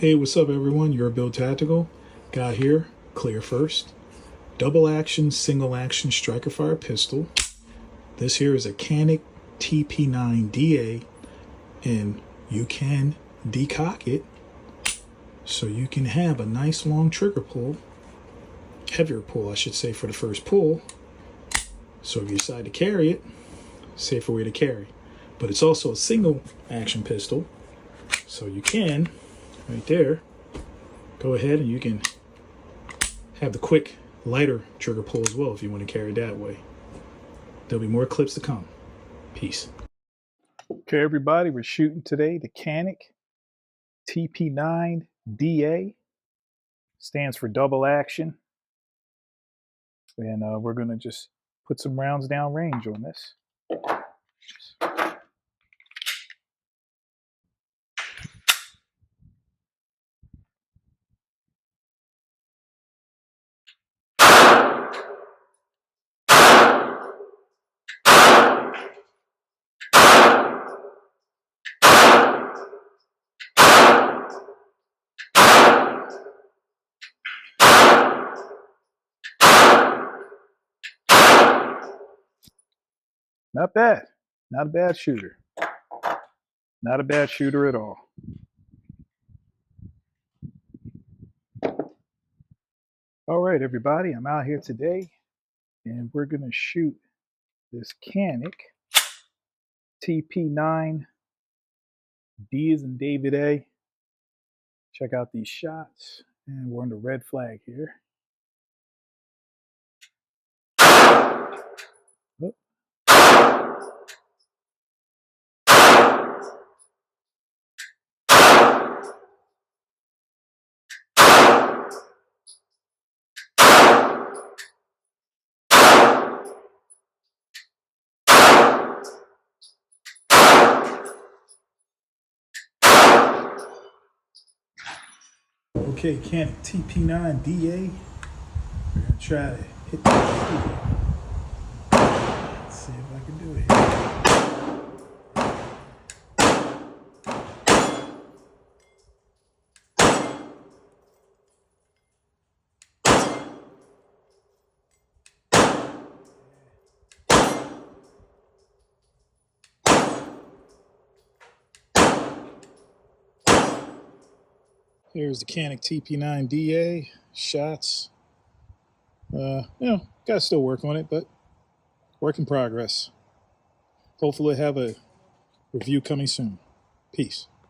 Hey, what's up everyone? Your Build Tactical. Got here, clear first. Double action, single action striker fire pistol. This here is a Canik TP9DA, and you can decock it so you can have a nice long trigger pull, heavier pull I should say, for the first pull. So if you decide to carry it, safer way to carry. But it's also a single action pistol, so you can, right there, go ahead and you can have the quick lighter trigger pull as well if you want to carry it that way. There'll be more clips to come. Peace. Okay everybody, we're shooting today the Canik TP9DA. Stands for double action. And we're gonna just put some rounds down range on this. Not bad. Not a bad shooter. Not a bad shooter at all. All right, everybody, I'm out here today, and we're going to shoot this Canik TP9 D as in David A. Check out these shots, and we're on the red flag here. Oh. Okay, Canik TP9DA. We're gonna try to hit that. Let's see if I can do it here. Here's the Canik TP9DA shots. Gotta still work on it, but work in progress. Hopefully have a review coming soon. Peace.